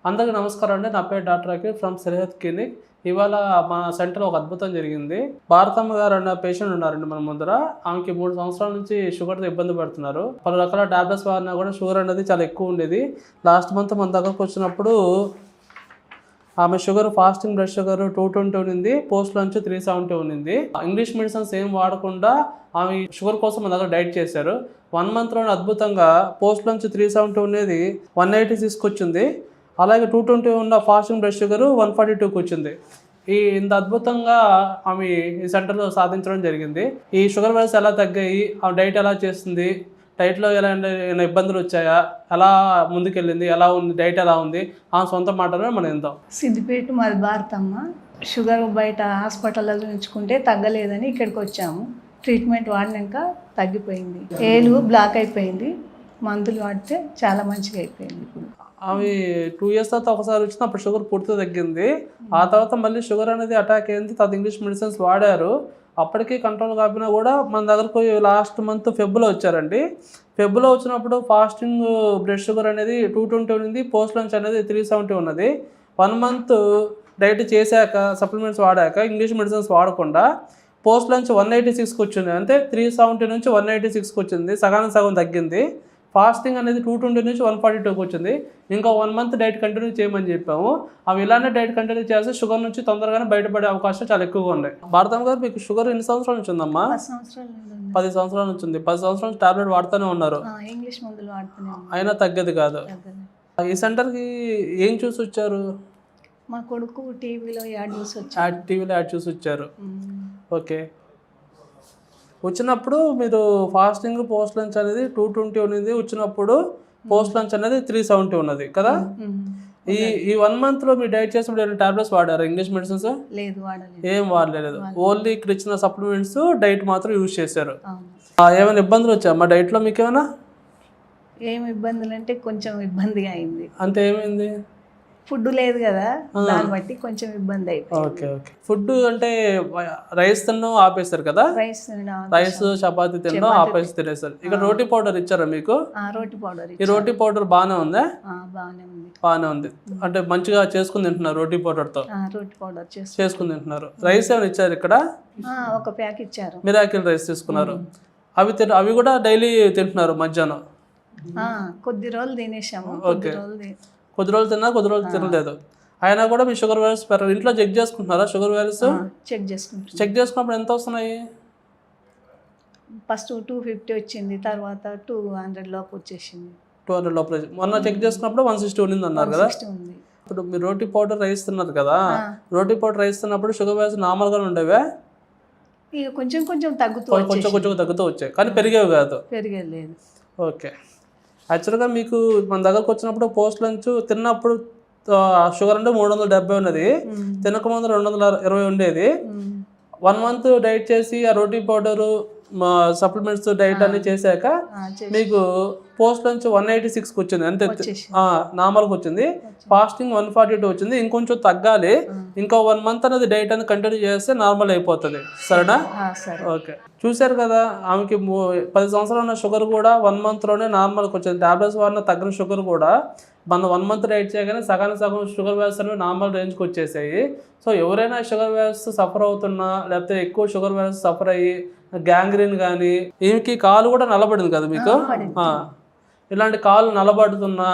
అందరికీ నమస్కారం అండి. నా పేరు doctor Akhil from Sehat clinic. ఇవాళ మా సెంటర్లో ఒక అద్భుతం జరిగింది. భారతమ్మ గారు అన్న పేషెంట్ ఉన్నారండి మన ముందర. ఆమెకి 3 సంవత్సరాల నుంచి షుగర్తో ఇబ్బంది పడుతున్నారు. పలు రకాల టాబ్లెట్స్ వాడినా కూడా షుగర్ అనేది చాలా ఎక్కువ ఉండేది. లాస్ట్ మంత్ మన దగ్గరకు వచ్చినప్పుడు ఆమె షుగర్ ఫాస్టింగ్ బ్లడ్ షుగర్ 220 ఉన్నింది, పోస్ట్ నుంచి 370 ఉన్నింది. ఇంగ్లీష్ మెడిసిన్స్ ఏం వాడకుండా ఆమె షుగర్ కోసం మన దగ్గర డైట్ చేశారు. 1 మంత్లోనే అద్భుతంగా పోస్ట్ నుంచి 370 ఉన్నది 186కి వచ్చింది. అలాగే 220 ఉన్న ఫాస్టింగ్ బ్లడ్ షుగర్ 142కి వచ్చింది. ఇంత అద్భుతంగా ఆమె ఈ సెంటర్లో సాధించడం జరిగింది. ఈ షుగర్ లెవెల్స్ ఎలా తగ్గాయి, ఆ డైట్ ఎలా చేస్తుంది, డైట్లో ఏమైనా ఇబ్బందులు వచ్చాయా, ఎలా ముందుకెళ్ళింది, ఎలా ఉంది, డైట్ ఎలా ఉంది, ఆ సొంత మాటలో మనం విందాం. సిద్దిపేట మాది భారతమ్మ. షుగర్ బయట హాస్పిటల్లో చూపించుకుంటే తగ్గలేదని ఇక్కడికి వచ్చాము. ట్రీట్మెంట్ వాడినాక తగ్గిపోయింది. ఏలు బ్లాక్ అయిపోయింది. మందులు వాడితే చాలా మంచిగా అయిపోయింది. ఇప్పుడు అవి 2 ఇయర్స్ తర్వాత ఒకసారి వచ్చిన అప్పుడు షుగర్ పూర్తిగా తగ్గింది. ఆ తర్వాత మళ్ళీ షుగర్ అనేది అటాక్ అయింది. తర్వాత ఇంగ్లీష్ మెడిసిన్స్ వాడారు. అప్పటికీ కంట్రోల్ కాకపోయినా కూడా మన దగ్గరకు లాస్ట్ మంత్ ఫెబ్లో వచ్చారండి. ఫెబ్లో వచ్చినప్పుడు ఫాస్టింగ్ బ్లడ్ షుగర్ అనేది 220 ఉన్నది, పోస్ట్ లంచ్ అనేది 370 ఉన్నది. 1 మంత్ డైట్ చేశాక సప్లిమెంట్స్ వాడాక ఇంగ్లీష్ మెడిసిన్స్ వాడకుండా పోస్ట్ లంచ్ 186కి వచ్చింది. అంటే 370 నుంచి 186కి వచ్చింది. సగానికి సగం తగ్గింది. ఫాస్టింగ్ అనేది 220 నుంచి 142కి వచ్చింది. ఇంకా 1 మంత్ డైట్ కంటిన్యూ చేయమని చెప్పాము. అవి ఇలానే డైట్ కంటిన్యూ చేస్తే షుగర్ నుంచి తొందరగానే బయటపడే అవకాశం చాలా ఎక్కువగా ఉన్నాయి. భారతమ్మ గారు, మీకు షుగర్ ఎన్ని సంవత్సరాల నుంచి ఉందమ్మా? 10 సంవత్సరాల నుంచి ఉంది. 10 సంవత్సరాల నుంచి టాబ్లెట్ వాడుతూనే ఉన్నారు, ఇంగ్లీష్ మందులు వాడుతూనే అయినా తగ్గదు కాదు. ఈ సెంటర్కి ఏం చూసి వచ్చారు? మా కొడుకు టీవీలో యాడ్ చూసి వచ్చారు. ఓకే. వచ్చినప్పుడు మీరు ఫాస్టింగ్ పోస్ట్ లంచ్ అనేది 220 ఉన్నది, వచ్చినప్పుడు పోస్ట్ లంచ్ అనేది 370 ఉన్నది కదా. ఈ 1 మంత్లో మీరు డైట్ చేసినప్పుడు ఏమైనా టాబ్లెట్స్ వాడారు? ఇంగ్లీష్ మెడిసిన్స్ లేదు, వాడలేదు. ఏం వాడలేదు. ఓన్లీ ఇక్కడ ఇచ్చిన సప్లిమెంట్స్, డైట్ మాత్రం యూజ్ చేశారు. ఏమైనా ఇబ్బందులు వచ్చాయా మా డైట్లో మీకు? ఏం ఇబ్బందులు అంటే కొంచెం ఇబ్బందిగా అయింది. అంటే ఏమైంది? ఫుడ్ లేదు కదా, దాన్ని బట్టి కొంచెం ఇబ్బంది అయిపోయింది. ఓకే. ఫుడ్ అంటే రైస్ తినడం ఆపేస్తారు కదా. రైస్ చపాతీ తినడం ఆపేసి తినేస్తారు. ఇక్కడ రోటీ పౌడర్ ఇచ్చారా మీకు? రోటీ పౌడర్. ఈ రోటీ పౌడర్ బాగానే ఉందా? బాగానే ఉంది. అంటే మంచిగా చేసుకుని తింటున్నారు రోటీ పౌడర్తో? రోటీ పౌడర్ చేసుకుని తింటున్నారు. రైస్ ఏమైనా ఇచ్చారు ఇక్కడ? ఒక ప్యాక్ ఇచ్చారు. మిరాకిల్ రైస్ తీసుకున్నారు. అవి కూడా డైలీ తింటున్నారు మధ్యాహ్నం? కొద్ది రోజులు తినేసాము. కొద్ది రోజులు తిన్నా, కొద్ది రోజులు తినలేదు. అయినా కూడా మీ షుగర్ వాల్యూస్ పెరగదు. ఇంట్లో చెక్ చేసుకుంటున్నారా షుగర్ వాల్యూస్? చెక్ చేసుకున్నప్పుడు ఎంత వస్తున్నాయి? ఫస్ట్ 250 వచ్చింది, తర్వాత 200 లోపు వచ్చేసింది. 200 లోపల. మొన్న చెక్ చేసుకున్నప్పుడు 160 ఉన్నింది అన్నారు కదా. ఇప్పుడు మీరు రోటీ పౌడర్ రైస్ తిన్నారు కదా, రోటీ పౌడర్ రైస్ తిన్నప్పుడు షుగర్ వాల్యూస్ నార్మల్గానే ఉండేవా? ఇక కొంచెం తగ్గుతూ వచ్చాయి, కానీ పెరిగేవి కాదు. పెరిగలేదు. ఓకే. యాక్చువల్గా మీకు మన దగ్గరకు వచ్చినప్పుడు పోస్ట్ లంచ్ తిన్నప్పుడు షుగర్ అంటే 370 ఉన్నది, తినక ముందు 220 ఉండేది. 1 మంత్ డైట్ చేసి ఆ రోటీ పౌడరు, సప్లిమెంట్స్, డైట్ అన్ని చేశాక మీకు పోస్ట్ లంచ్ 186కి వచ్చింది. అంతే, నార్మల్గా వచ్చింది. ఫాస్టింగ్ 142 వచ్చింది. ఇంకొంచెం తగ్గాలి. ఇంకో 1 మంత్ అనేది డైట్ అనేది కంటిన్యూ చేస్తే నార్మల్ అయిపోతుంది. సరేనా? ఓకే. చూశారు కదా, ఆమెకి 10 సంవత్సరాలు ఉన్న షుగర్ కూడా 1 మంత్లోనే నార్మల్కి వచ్చింది. టాబ్లెట్స్ వాడిన తగ్గిన షుగర్ కూడా మన 1 మంత్ డైట్ చేయగానే సగానికి సగం షుగర్ వ్యాల్యూస్ అనేవి నార్మల్ రేంజ్కి వచ్చేసాయి. సో ఎవరైనా షుగర్ వ్యాల్యూస్ సఫర్ అవుతున్నా, లేకపోతే ఎక్కువ షుగర్ వ్యాల్యూస్ సఫర్ అయ్యి గ్యాంగ్రీన్ కానీ, ఈమెకి కాలు కూడా నల్లబడింది కదా మీకు. ఇలాంటి కాలు నల్లబడుతున్నా,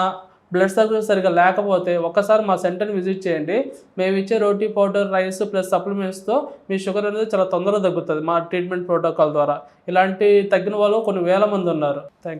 బ్లడ్ సర్క్యులేషన్ సరిగా లేకపోతే ఒక్కసారి మా సెంటర్ని విజిట్ చేయండి. మేము ఇచ్చే రోటీ పౌడర్, రైస్ ప్లస్ సప్లిమెంట్స్తో మీ షుగర్ అనేది చాలా తొందరగా తగ్గుతుంది మా ట్రీట్మెంట్ ప్రోటోకాల్ ద్వారా. ఇలాంటి తగ్గిన వాళ్ళు కొన్ని వేల మంది ఉన్నారు. Thank you.